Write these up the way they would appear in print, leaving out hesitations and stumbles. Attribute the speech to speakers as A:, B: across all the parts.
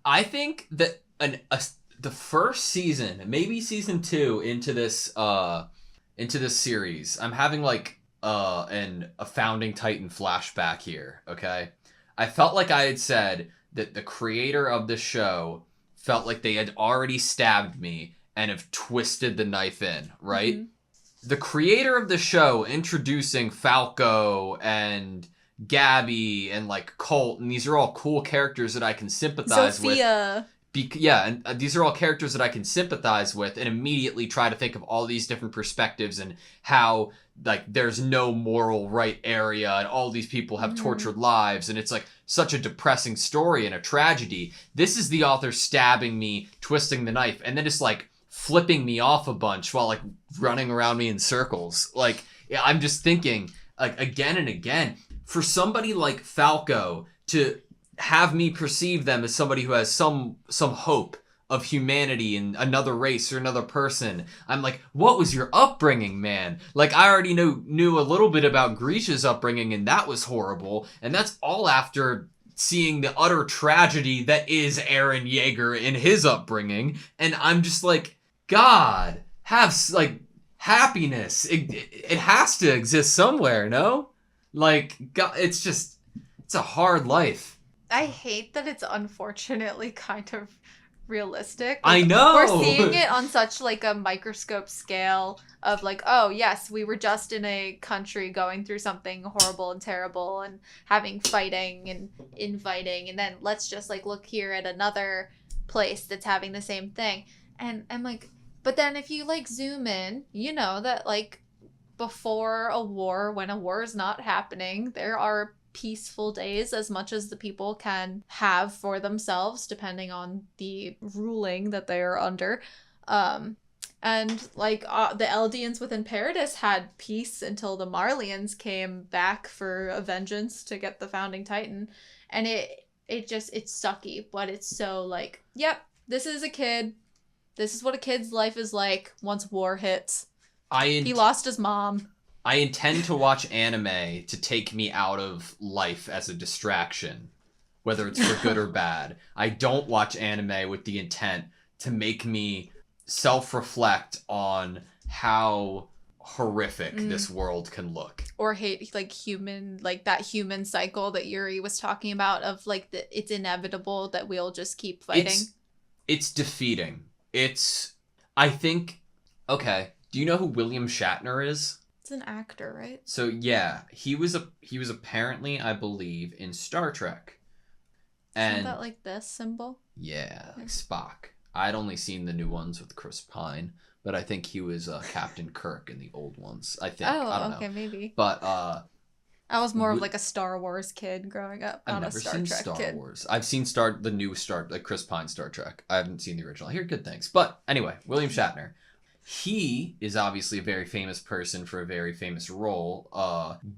A: I think that the first season, maybe season 2 into this series, I'm having like a Founding Titan flashback here, okay? I felt like I had said that the creator of the show felt like they had already stabbed me and have twisted the knife in, right? Mm-hmm. The creator of the show introducing Falco and Gabby and like Colt, and these are all cool characters that I can sympathize with. And these are all characters that I can sympathize with and immediately try to think of all these different perspectives and how like there's no moral right area and all these people have tortured lives and it's like such a depressing story and a tragedy. This is the author stabbing me, twisting the knife, and then just like flipping me off a bunch while like running around me in circles. Like, yeah, I'm just thinking like again and again, for somebody like Falco to have me perceive them as somebody who has some hope of humanity in another race or another person. I'm like, what was your upbringing, man? Like, I already knew a little bit about Grisha's upbringing, and that was horrible. And that's all after seeing the utter tragedy that is Eren Yeager in his upbringing. And I'm just like, God, have, like, happiness. It has to exist somewhere, no? Like, God, it's a hard life.
B: I hate that it's unfortunately kind of realistic.
A: Like, I know!
B: We're seeing it on such like a microscope scale of like, oh yes, we were just in a country going through something horrible and terrible and having fighting and infighting, and then let's just like look here at another place that's having the same thing. And I'm like, but then if you like zoom in, you know that like before a war, when a war is not happening, there are peaceful days as much as the people can have for themselves depending on the ruling that they are under. And like the Eldians within Paradis had peace until the Marlians came back for a vengeance to get the Founding Titan, and it's sucky, but it's so like, yep, this is a kid, this is what a kid's life is like once war hits. He lost his mom.
A: I intend to watch anime to take me out of life as a distraction, whether it's for good or bad. I don't watch anime with the intent to make me self-reflect on how horrific this world can look.
B: Or hate like that human cycle that Yuri was talking about of like it's inevitable that we'll just keep fighting.
A: It's defeating. I think, okay, do you know who William Shatner is?
B: It's an actor, right?
A: So yeah, he was apparently, I believe, in Star Trek. And
B: isn't that like this symbol?
A: Yeah, like Spock. I'd only seen the new ones with Chris Pine, but I think he was Captain Kirk in the old ones. I think.
B: Oh,
A: I don't
B: okay,
A: know.
B: Maybe.
A: But
B: I was more of like a Star Wars kid growing up, not a Star Trek kid. I've never seen Star Wars.
A: I've seen the new like Chris Pine Star Trek. I haven't seen the original. I hear good things. But anyway, William Shatner. He is obviously a very famous person for a very famous role.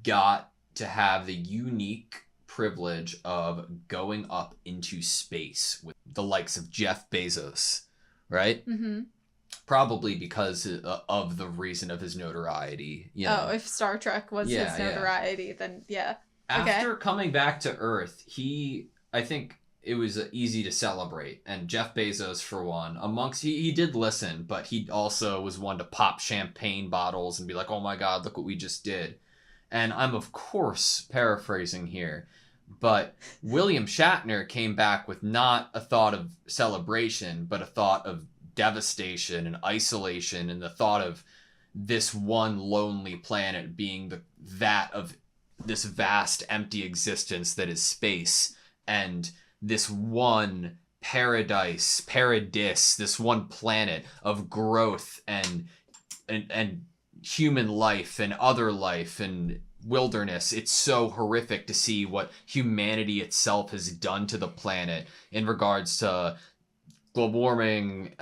A: Got to have the unique privilege of going up into space with the likes of Jeff Bezos, right? Mm-hmm. Probably because of the reason of his notoriety. You know?
B: Oh, if Star Trek was his notoriety, then yeah.
A: After coming back to Earth, I think it was easy to celebrate. And Jeff Bezos, for one, he did listen, but he also was one to pop champagne bottles and be like, oh my God, look what we just did. And I'm, of course, paraphrasing here, but William Shatner came back with not a thought of celebration, but a thought of devastation and isolation, and the thought of this one lonely planet being that of this vast empty existence that is space, and this one paradise, this one planet of growth and human life and other life and wilderness. It's so horrific to see what humanity itself has done to the planet in regards to global warming,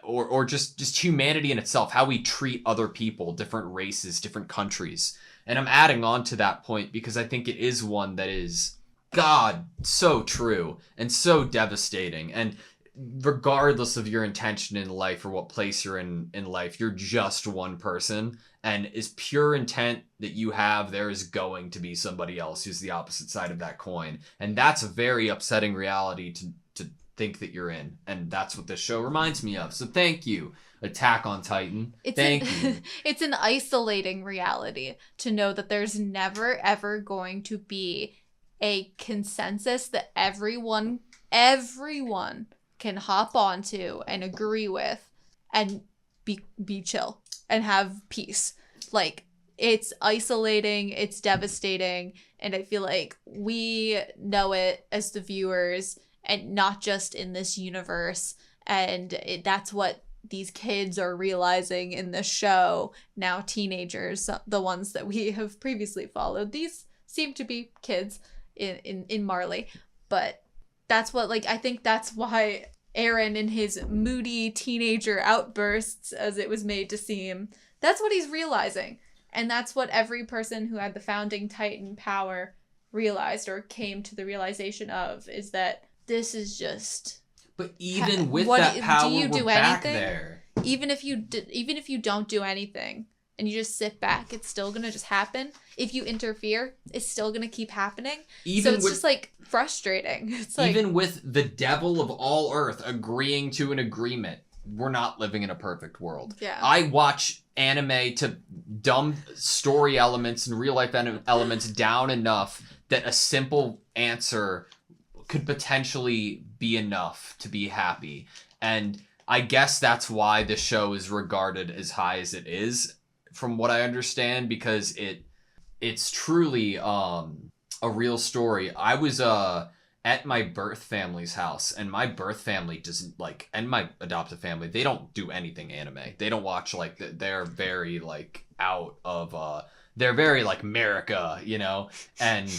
A: or just humanity in itself, how we treat other people, different races, different countries. And I'm adding on to that point because I think it is one that is, God, so true and so devastating. And regardless of your intention in life or what place you're in life, you're just one person. And is pure intent that you have, there is going to be somebody else who's the opposite side of that coin. And that's a very upsetting reality think that you're in. And that's what this show reminds me of. So thank you, Attack on Titan. Thank you.
B: It's an isolating reality to know that there's never ever going to be a consensus that everyone can hop onto and agree with and be chill and have peace. Like, it's isolating, it's devastating, and I feel like we know it as the viewers, and not just in this universe. And that's what these kids are realizing in this show. Now teenagers, the ones that we have previously followed, these seem to be kids in Marley. But that's what, like, I think that's why Aaron, in his moody teenager outbursts, as it was made to seem, that's what he's realizing. And that's what every person who had the founding Titan power realized, or came to the realization of, is that this is just...
A: But even with that power, we're back there.
B: Even if you don't do anything and you just sit back, it's still gonna just happen. If you interfere, it's still gonna keep happening. So it's just like frustrating. It's like,
A: even with the devil of all Earth agreeing to an agreement, we're not living in a perfect world.
B: Yeah.
A: I watch anime to dumb story elements and real life elements down enough that a simple answer could potentially be enough to be happy. And I guess that's why the show is regarded as high as it is, from what I understand, because it's truly a real story. I was at my birth family's house, and my birth family doesn't like, and my adoptive family, they don't do anything anime. They don't watch, like, they're very, like, out of, they're very, like, America, you know? And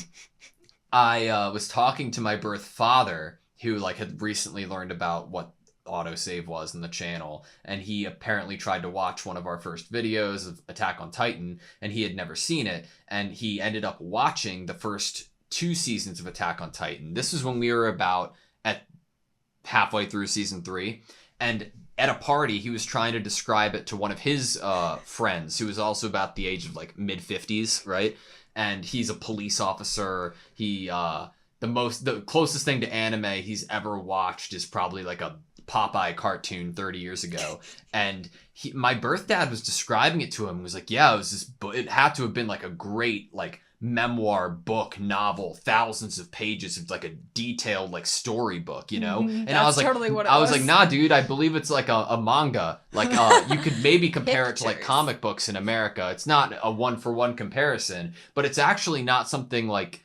A: I was talking to my birth father, who, like, had recently learned about what AutoSave was in the channel, and he apparently tried to watch one of our first videos of Attack on Titan, and he had never seen it, and he ended up watching the first 2 seasons of Attack on Titan. This was when we were about at halfway through season 3, and at a party he was trying to describe it to one of his friends, who was also about the age of, like, mid-50s, right? And he's a police officer. He the closest thing to anime he's ever watched is probably like a Popeye cartoon 30 years ago. And my birth dad was describing it to him. He was like, yeah, it was this it had to have been like a great, like, memoir, book, novel, thousands of pages of, like, a detailed, like, storybook, you know? And
B: I was like, totally what it
A: I was like, nah, dude, I believe it's like a manga. Like, you could maybe compare it to, like, comic books in America. It's not a one-for-one comparison, but it's actually not something like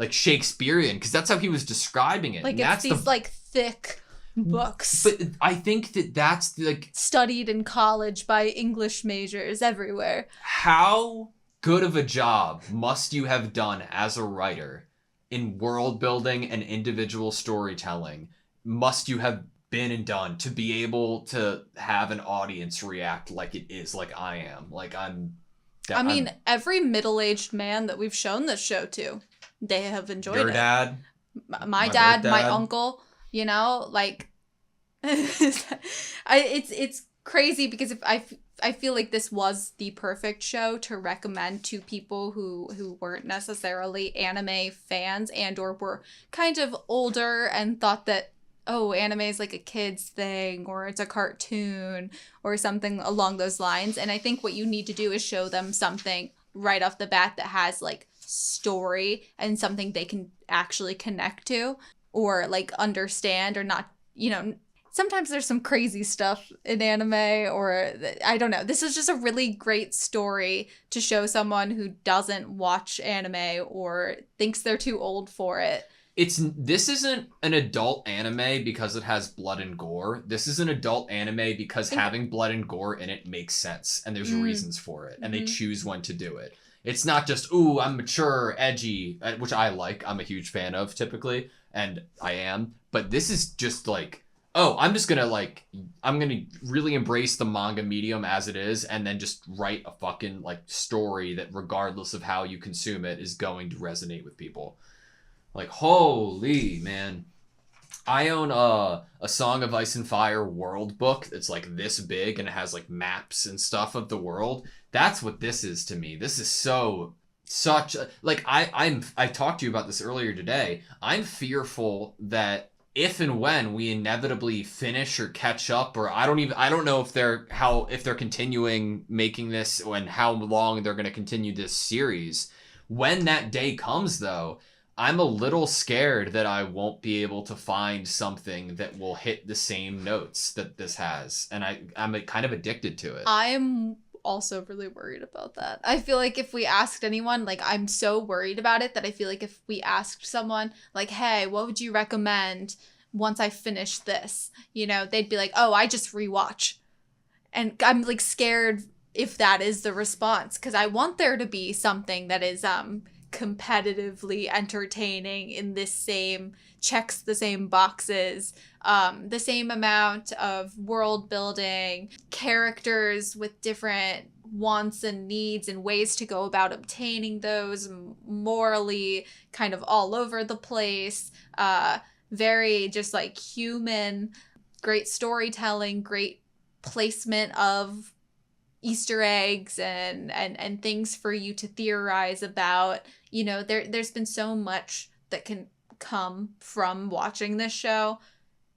A: Shakespearean, because that's how he was describing it.
B: Like, it's these like thick books.
A: But I think that's like
B: studied in college by English majors everywhere.
A: How good of a job must you have done as a writer in world building and individual storytelling? Must you have been and done to be able to have an audience react like it is, like I am, like I mean,
B: every middle-aged man that we've shown this show to, they have enjoyed it.
A: Your dad,
B: my dad, my uncle, you know, like, it's crazy, because if I feel like this was the perfect show to recommend to people who weren't necessarily anime fans and or were kind of older and thought that, oh, anime is like a kid's thing, or it's a cartoon or something along those lines. And I think what you need to do is show them something right off the bat that has, like, story and something they can actually connect to or, like, understand, or not, you know. Sometimes there's some crazy stuff in anime, or I don't know. This is just a really great story to show someone who doesn't watch anime or thinks they're too old for it.
A: This isn't an adult anime because it has blood and gore. This is an adult anime because having blood and gore in it makes sense, and there's reasons for it, and they choose when to do it. It's not just, ooh, I'm mature, edgy, which I like. I'm a huge fan of, typically, and I am. But this is just like, oh, I'm gonna really embrace the manga medium as it is, and then just write a fucking, like, story that, regardless of how you consume it, is going to resonate with people. Like, holy man. I own a Song of Ice and Fire world book that's, like, this big, and it has, like, maps and stuff of the world. That's what this is to me. This is such like, I talked to you about this earlier today. I'm fearful that if and when we inevitably finish or catch up, or I don't know if they're continuing making this and how long they're going to continue this series. When that day comes, though, I'm a little scared that I won't be able to find something that will hit the same notes that this has. And I'm kind of addicted to it.
B: I'm also really worried about that. I feel like if we asked anyone, like, I'm so worried about it that I feel like if we asked someone, like, hey, what would you recommend once I finish this? You know, they'd be like, oh, I just rewatch. And I'm, like, scared if that is the response, because I want there to be something that is competitively entertaining in this same, checks the same boxes, the same amount of world building, characters with different wants and needs and ways to go about obtaining those, morally kind of all over the place, very just like human, great storytelling, great placement of Easter eggs and things for you to theorize about. You know, there's been so much that can come from watching this show.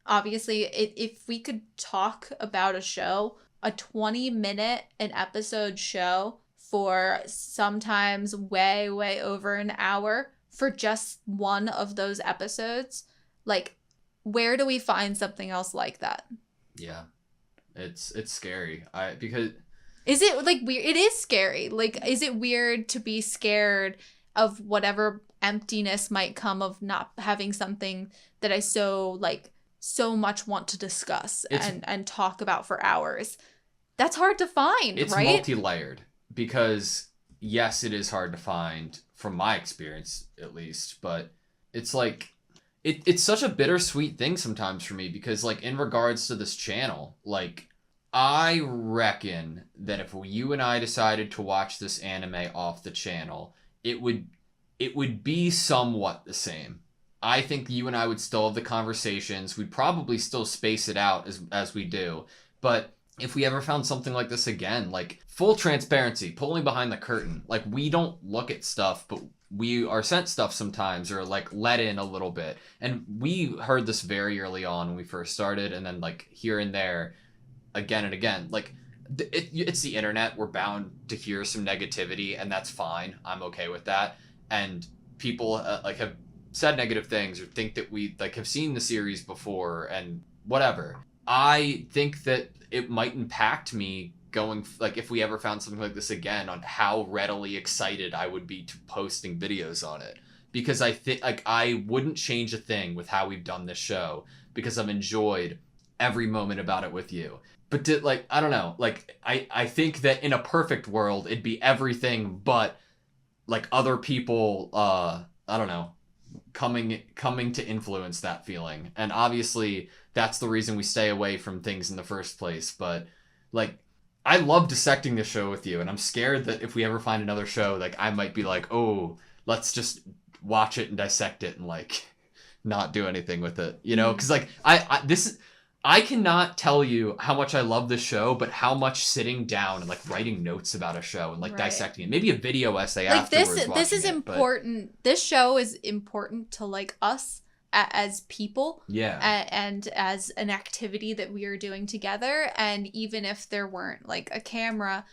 B: Obviously, if we could talk about a show, a 20-minute an episode show for sometimes way over an hour for just one of those episodes, like, where do we find something else like that?
A: Yeah, it's scary. Because
B: is it like weird? It is scary. Like, is it weird to be scared of whatever emptiness might come of not having something that I so much want to discuss and talk about for hours? That's hard to find,
A: it's
B: right?
A: It's multi-layered, because yes, it is hard to find from my experience at least, but it's like it's such a bittersweet thing sometimes for me, because like in regards to this channel, like I reckon that if you and I decided to watch this anime off the channel, it would be somewhat the same. I think you and I would still have the conversations. We'd probably still space it out as we do. But if we ever found something like this again, like full transparency, pulling behind the curtain, like we don't look at stuff, but we are sent stuff sometimes, or like let in a little bit. And we heard this very early on when we first started, and then like here and there, again and again. Like it's the internet. We're bound to hear some negativity, and that's fine. I'm okay with that. And people like have said negative things or think that we like have seen the series before and whatever. I think that it might impact me going, like, if we ever found something like this again, on how readily excited I would be to posting videos on it. Because I think, like, I wouldn't change a thing with how we've done this show, because I've enjoyed every moment about it with you. But I don't know, like, I think that in a perfect world, it'd be everything but, like, other people, I don't know, coming to influence that feeling. And obviously, that's the reason we stay away from things in the first place. But, like, I love dissecting this show with you, and I'm scared that if we ever find another show, like, I might be like, oh, let's just watch it and dissect it and, like, not do anything with it, you know? Because, like, I cannot tell you how much I love this show, but how much sitting down and like writing notes about a show and like
B: right.
A: dissecting it, maybe a video essay
B: like
A: afterwards.
B: This is important. But this show is important to like us as people, and as an activity that we are doing together. And even if there weren't like a camera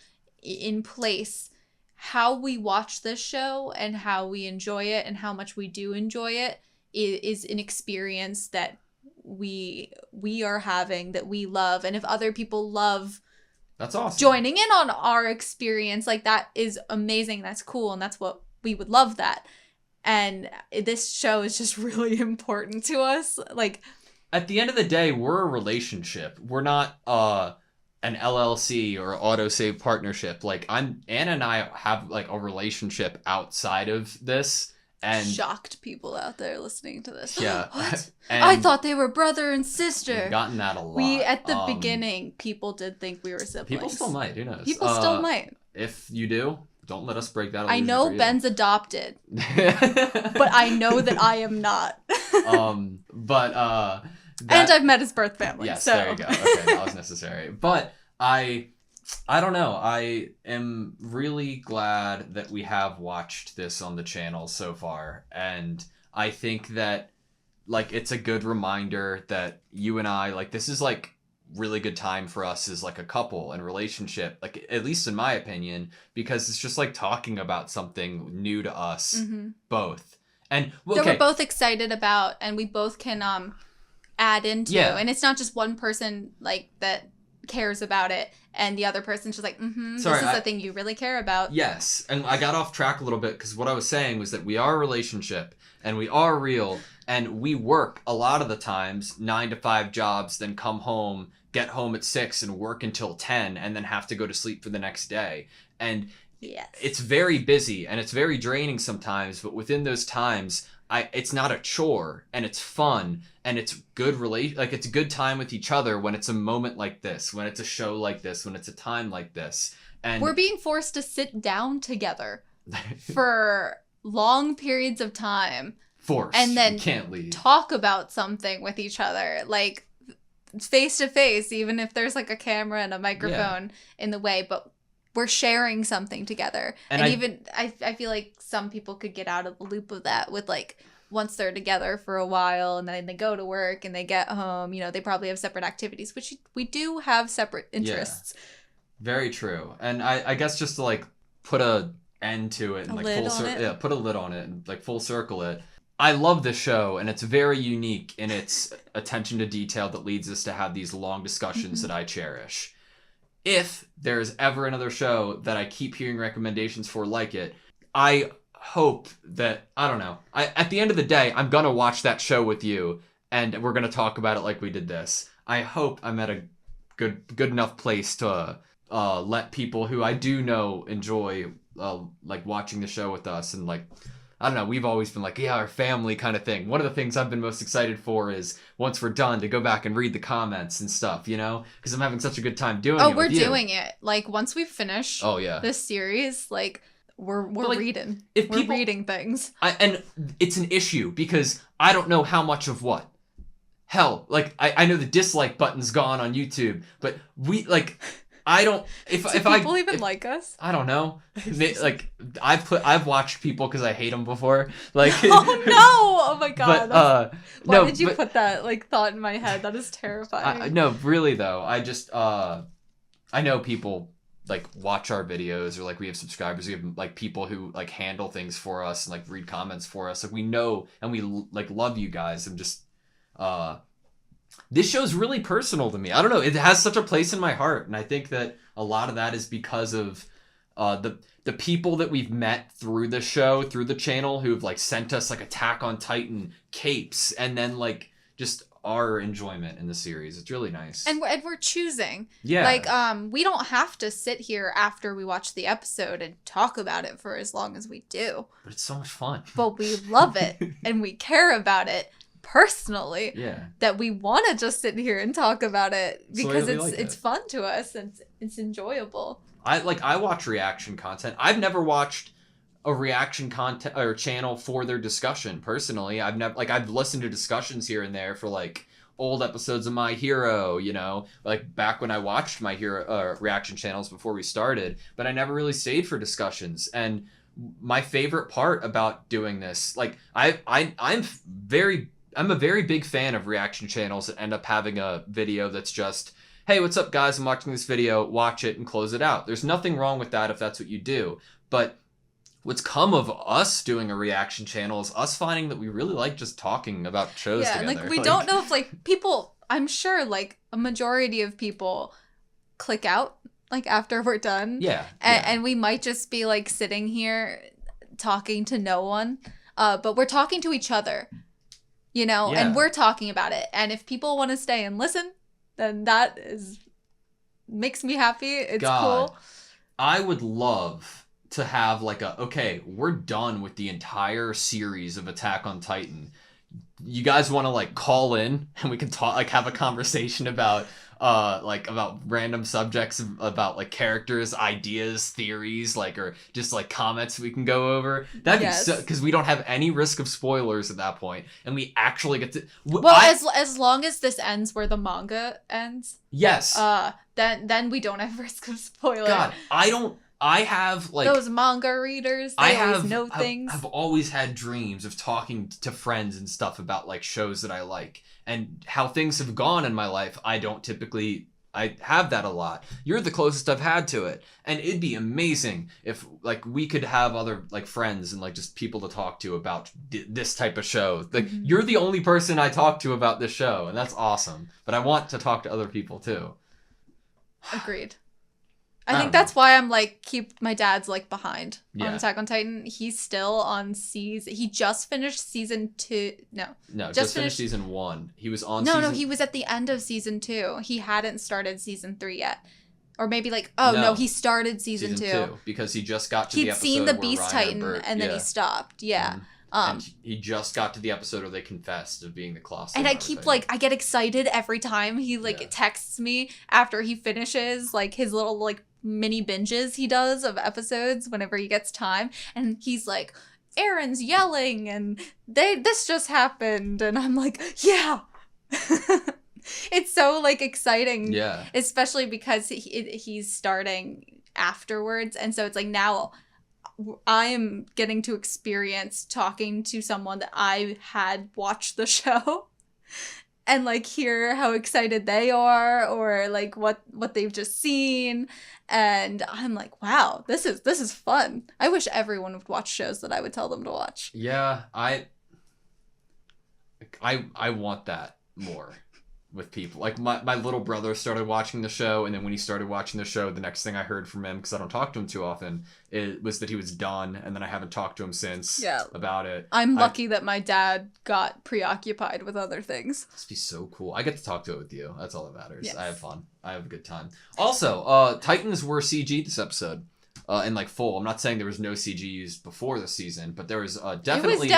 B: in place, how we watch this show and how we enjoy it and how much we do enjoy it is an experience that we are having, that we love. And if other people love,
A: that's awesome,
B: joining in on our experience, like, that is amazing. That's cool, and that's what we would love that. And this show is just really important to us. Like,
A: at the end of the day, we're a relationship. We're not an LLC or AutoSave partnership. Like, Anna and I have like a relationship outside of this. And
B: shocked people out there listening to this.
A: Yeah.
B: What? I thought they were brother and sister.
A: We've gotten that a lot.
B: At the beginning, people did think we were siblings.
A: People still might. Who knows?
B: People still might.
A: If you do, don't let us break that illusion.
B: I know Ben's adopted, but I know that I am not.
A: And
B: I've met his birth family.
A: Yes,
B: so.
A: There you go. Okay, that was necessary. But I don't know. I am really glad that we have watched this on the channel so far. And I think that like it's a good reminder that you and I, like, this is like really good time for us as like a couple and relationship, like at least in my opinion, because it's just like talking about something new to us both. And
B: that we're both excited about and we both can add into. And it's not just one person like that cares about it and the other person's just like, this is the thing you really care about.
A: Yes. And I got off track a little bit because what I was saying was that we are a relationship and we are real and we work a lot of the times 9 to 5 jobs, then come home, get home at 6 and work until 10 and then have to go to sleep for the next day. And it's very busy and it's very draining sometimes, but within those times, it's not a chore and it's fun and it's good it's a good time with each other when it's a moment like this, when it's a show like this, when it's a time like this. And
B: we're being forced to sit down together for long periods of time. And then
A: can't leave.
B: Talk about something with each other, like face to face, even if there's like a camera and a microphone in the way, but we're sharing something together. And I feel like some people could get out of the loop of that with like once they're together for a while and then they go to work and they get home, you know, they probably have separate activities, which we do have separate interests.
A: Very true. And I guess just to like put a end to it and like put a lid on it and like full circle it. I love this show and it's very unique in its attention to detail that leads us to have these long discussions that I cherish. If there is ever another show that I keep hearing recommendations for like it, I hope that, I don't know, at the end of the day, I'm going to watch that show with you and we're going to talk about it like we did this. I hope I'm at a good enough place to let people who I do know enjoy like watching the show with us and like, I don't know, we've always been like, our family kind of thing. One of the things I've been most excited for is once we're done to go back and read the comments and stuff, you know? Because I'm having such a good time doing it.
B: Oh, we're doing it. Like, once we finish this series, like, we're like, reading. We're reading things.
A: And it's an issue because I don't know how much of what. Hell, like, I know the dislike button's gone on YouTube, but I don't. If people
B: even like us,
A: I don't know. Like I've watched people because I hate them before. Like
B: oh no! Oh my god!
A: But
B: why did you put that like thought in my head? That is terrifying.
A: No, really though. I just I know people like watch our videos or like we have subscribers. We have like people who like handle things for us and like read comments for us. Like we know and we like love you guys. I'm just this show's really personal to me. I don't know. It has such a place in my heart. And I think that a lot of that is because of the people that we've met through the show, through the channel, who've like sent us like Attack on Titan capes and then like just our enjoyment in the series. It's really nice.
B: And we're choosing.
A: Yeah.
B: Like, we don't have to sit here after we watch the episode and talk about it for as long as we do.
A: But it's so much fun.
B: But we love it and we care about it. Personally, that we want to just sit here and talk about it because it's fun to us and it's enjoyable.
A: I watch reaction content. I've never watched a reaction content or channel for their discussion personally. I've listened to discussions here and there for like old episodes of My Hero, you know, like back when I watched My Hero reaction channels before we started, but I never really stayed for discussions. And my favorite part about doing this, like I'm a very big fan of reaction channels that end up having a video that's just, hey, what's up, guys? I'm watching this video. Watch it and close it out. There's nothing wrong with that if that's what you do. But what's come of us doing a reaction channel is us finding that we really like just talking about shows together.
B: Like we don't know if like people, I'm sure like a majority of people click out like after we're done. And we might just be like sitting here talking to no one. But we're talking to each other. You know, and we're talking about it. And if people want to stay and listen, then that makes me happy. It's cool.
A: I would love to have like we're done with the entire series of Attack on Titan. You guys want to like call in and we can talk, like have a conversation about about random subjects, about like characters, ideas, theories, like, or just like comments we can go over. That'd be so, because we don't have any risk of spoilers at that point, and we actually get to.
B: As long as this ends where the manga ends.
A: Yes.
B: Then we don't have risk of spoilers.
A: God, I have like
B: those manga readers. They always know things.
A: I've always had dreams of talking to friends and stuff about like shows that I like and how things have gone in my life. I have that a lot. You're the closest I've had to it. And it'd be amazing if like we could have other like friends and like just people to talk to about this type of show. Like you're the only person I talk to about this show, and that's awesome. But I want to talk to other people too.
B: Agreed. I think that's why I'm like keep my dad's like behind on Attack on Titan. He's still on he just finished season 2.
A: No, just finished season 1. He was on
B: No, he was at the end of season 2. He hadn't started season 3 yet. Or maybe like no, he started season 2
A: because he just got to the episode
B: he'd seen the
A: where
B: Beast Titan and then he stopped. Yeah.
A: And he just got to the episode where they confessed of being the Colossus.
B: And I keep like I get excited every time he like texts me after he finishes like his little like mini binges he does of episodes whenever he gets time, and he's like, Aaron's yelling and this just happened, and I'm like, yeah. It's so like exciting, especially because he's starting afterwards, and so it's like now I am getting to experience talking to someone that I had watched the show and like hear how excited they are or like what they've just seen, and I'm like, wow, this is fun. I wish everyone would watch shows that I would tell them to watch.
A: Yeah, I want that more with people. Like my little brother started watching the show, and then when he started watching the show, the next thing I heard from him, because I don't talk to him too often, it was that he was done, and then I haven't talked to him since about it.
B: I'm lucky that my dad got preoccupied with other things.
A: Must be so cool. I get to talk to it with you. That's all that matters. Yes. I have fun. I have a good time. Also, Titans were CG this episode. In like full. I'm not saying there was no CG used before the season, but there was definitely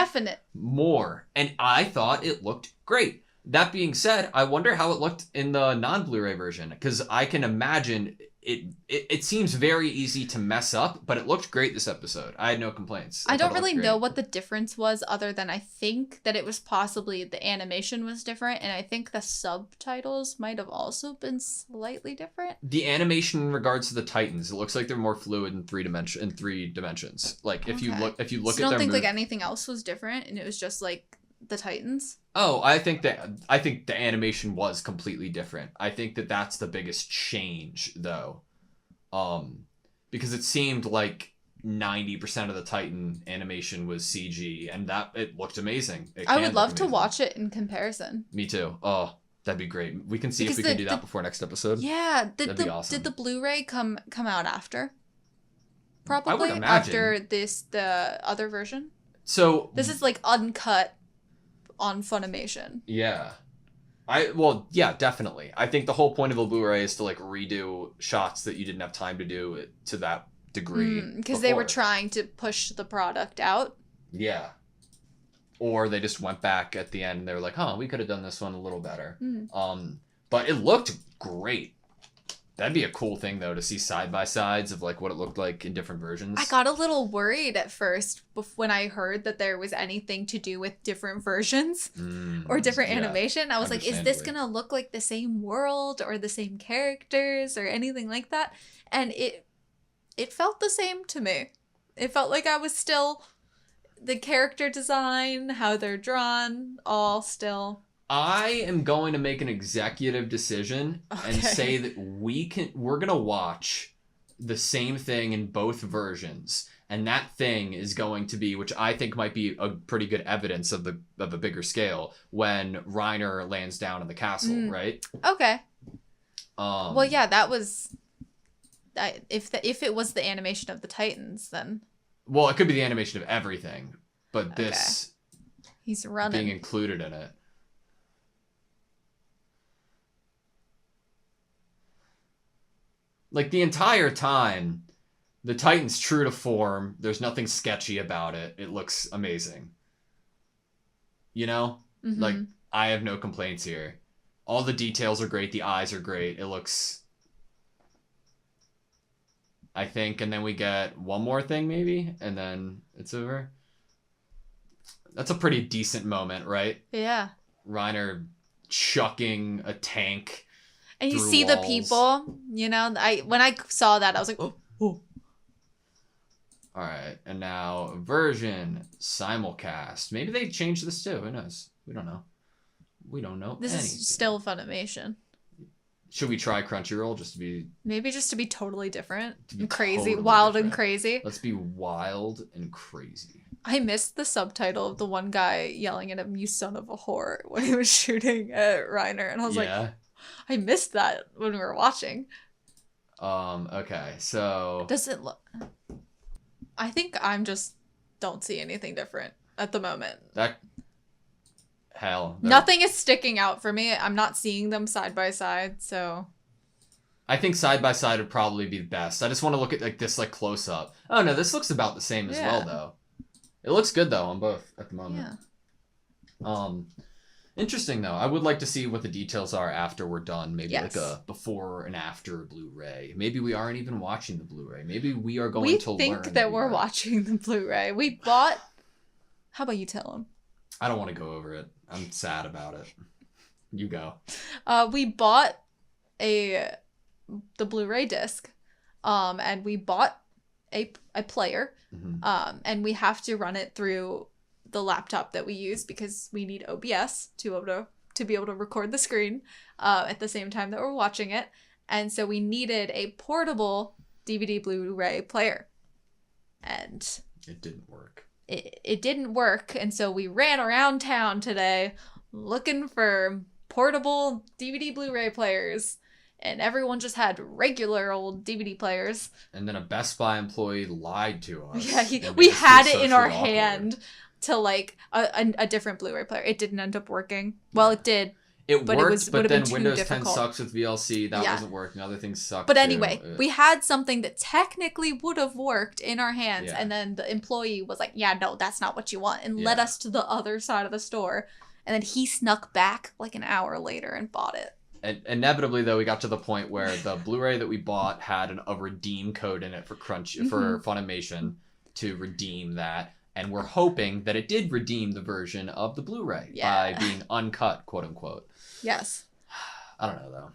A: more, and I thought it looked great. That being said, I wonder how it looked in the non-Blu-ray version, because I can imagine it seems very easy to mess up, but it looked great this episode. I had no complaints.
B: I don't really know what the difference was, other than I think that it was possibly the animation was different, and I think the subtitles might have also been slightly different.
A: The animation in regards to the Titans, it looks like they're more fluid in three dimensions. Like if you look
B: so
A: at
B: don't think like anything else was different, and it was just like the Titans?
A: Oh, I think the animation was completely different. I think that that's the biggest change, though, because it seemed like 90% of the Titan animation was CG, and that it looked amazing.
B: I would love to watch it in comparison.
A: Me too. Oh, that'd be great. We can see if we can do that before next episode.
B: Yeah, that'd be awesome. Did the Blu-ray come out after? Probably after the other version. So this is like uncut on Funimation.
A: Yeah. Yeah, definitely. I think the whole point of a Blu-ray is to like redo shots that you didn't have time to do to that degree.
B: Because they were trying to push the product out.
A: Yeah. Or they just went back at the end and they were like, we could have done this one a little better. But it looked great. That'd be a cool thing, though, to see side-by-sides of, like, what it looked like in different versions.
B: I got a little worried at first when I heard that there was anything to do with different versions or different animation. I was like, is this going to look like the same world or the same characters or anything like that? And it felt the same to me. It felt like I was still... The character design, how they're drawn, all still...
A: I am going to make an executive decision and say that we're going to watch the same thing in both versions. And that thing is going to be, which I think might be a pretty good evidence of a bigger scale, when Reiner lands down in the castle, right?
B: Okay. Well, yeah, that was... If it was the animation of the Titans, then...
A: Well, it could be the animation of everything, but this...
B: He's running.
A: Being included in it. Like, the entire time, the Titan's true to form. There's nothing sketchy about it. It looks amazing. You know? Like, I have no complaints here. All the details are great. The eyes are great. It looks... I think, and then we get one more thing, maybe? And then it's over. That's a pretty decent moment, right?
B: Yeah.
A: Reiner chucking a tank. And
B: you see walls. The people, you know, when I saw that, I was like, oh.
A: All right, and now version simulcast. Maybe they changed this too. Who knows? We don't know. We don't know.
B: This
A: anything.
B: is still Funimation.
A: Should we try Crunchyroll just to be...
B: Maybe just to be totally different
A: To be
B: and crazy,
A: totally
B: wild
A: different.
B: and crazy.
A: Let's be wild and crazy.
B: I missed the subtitle of the one guy yelling at him, "You son of a whore," when he was shooting at Reiner, and I was like, I missed that when we were watching.
A: Okay, so...
B: Does it look... I think I'm just don't see anything different at the moment.
A: Hell.
B: Nothing is sticking out for me. I'm not seeing them side by side, so...
A: I think side by side would probably be the best. I just want to look at like this like close up. Oh no, this looks about the same as well though. It looks good though on both at the moment. Yeah. Interesting though. I would like to see what the details are after we're done. Maybe like a before and after Blu-ray. Maybe we aren't even watching the Blu-ray. Maybe we are going to learn.
B: We think that we're watching the Blu-ray. We bought... How about you tell them?
A: I don't want to go over it. I'm sad about it. You go.
B: We bought the Blu-ray disc, and we bought a player, and we have to run it through the laptop that we use because we need OBS to be able to record the screen at the same time that we're watching it, and so we needed a portable DVD Blu-ray player, and
A: it didn't work.
B: It didn't work, and so we ran around town today looking for portable DVD Blu-ray players, and everyone just had regular old DVD players. And
A: then a Best Buy employee lied to us.
B: Yeah, we had it in our hand to like a different Blu-ray player. It didn't end up working. Well, it did.
A: It worked, but then Windows 10 sucks with VLC. That wasn't working. Other things sucked.
B: But anyway, we had something that technically would have worked in our hands. And then the employee was like, yeah, no, that's not what you want. And led us to the other side of the store. And then he snuck back like an hour later and bought it.
A: And inevitably, though, we got to the point where the Blu-ray that we bought had a redeem code in it for for Funimation to redeem that. And we're hoping that it did redeem the version of the Blu-ray by being uncut, quote unquote.
B: Yes.
A: I don't know, though.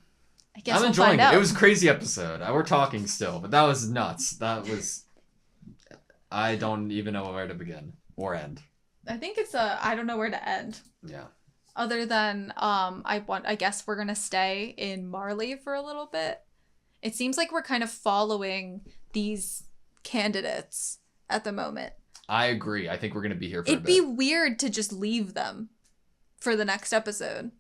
B: I guess
A: I'm enjoying it. It was a crazy episode. We're talking still, but that was nuts. That was... I don't even know where to begin or end.
B: I think it's I don't know where to end.
A: Yeah.
B: Other than, I guess we're going to stay in Marley for a little bit. It seems like we're kind of following these candidates at the moment.
A: I agree. I think we're going to be here for a bit.
B: It'd be weird to just leave them for the next episode.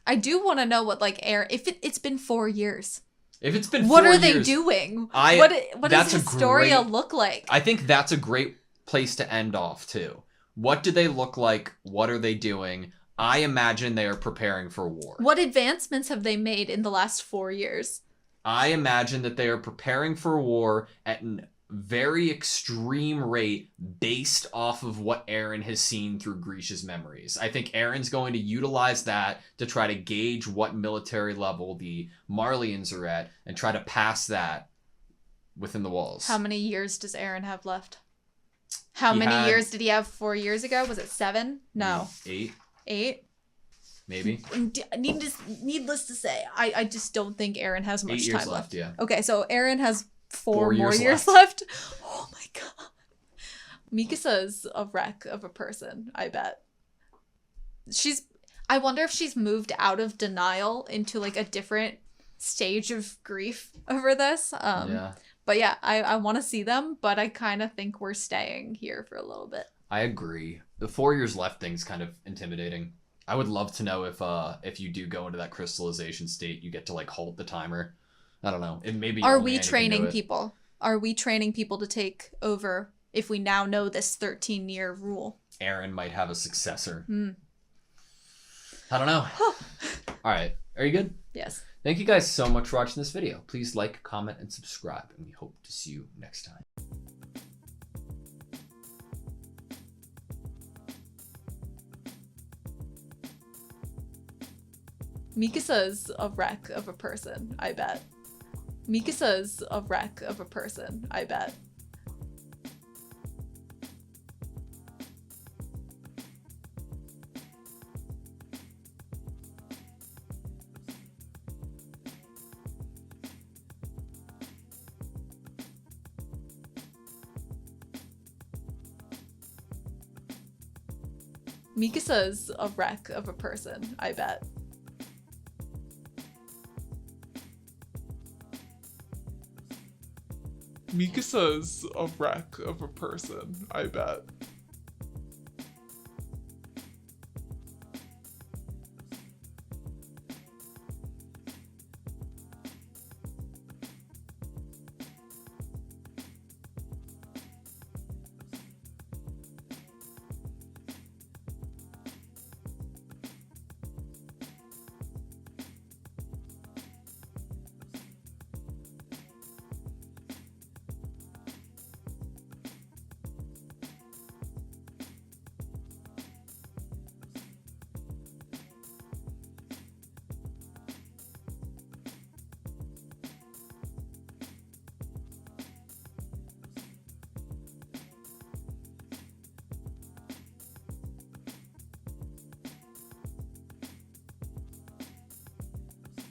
B: I do want to know what, like, if it's been 4 years.
A: If it's been 4 years.
B: What are they doing? What does Historia look like?
A: I think that's a great place to end off, too. What do they look like? What are they doing? I imagine they are preparing for war.
B: What advancements have they made in the last 4 years?
A: I imagine that they are preparing for war at a very extreme rate based off of what Eren has seen through Grisha's memories. I think Eren's going to utilize that to try to gauge what military level the Marleyans are at and try to pass that within the walls.
B: How many years does Eren have left? How many years did he have 4 years ago? Was it 7? No.
A: 8.
B: 8?
A: Maybe.
B: Needless to say, I just don't think Eren has much
A: 8 years
B: time left.
A: Yeah.
B: Okay, so Eren has 4 more years
A: left.
B: Oh my god. Mikasa's a wreck of a person, I bet. I wonder if she's moved out of denial into like a different stage of grief over this.
A: Yeah.
B: But yeah, I want to see them, but I kind of think we're staying here for a little bit.
A: I agree. The 4 years left thing's kind of intimidating. I would love to know if you do go into that crystallization state, you get to like halt the timer. I don't know. It maybe
B: Are we training people? Are we training people to take over if we now know this 13-year rule?
A: Eren might have a successor. I don't know. All right. Are you good?
B: Yes.
A: Thank you guys so much for watching this video. Please like, comment, and subscribe, and we hope to see you next time.
B: Mikasa's a wreck of a person, I bet. Mikasa's a wreck of a person, I bet. Mikasa's a wreck of a person, I bet.
C: Mikasa's a wreck of a person, I bet.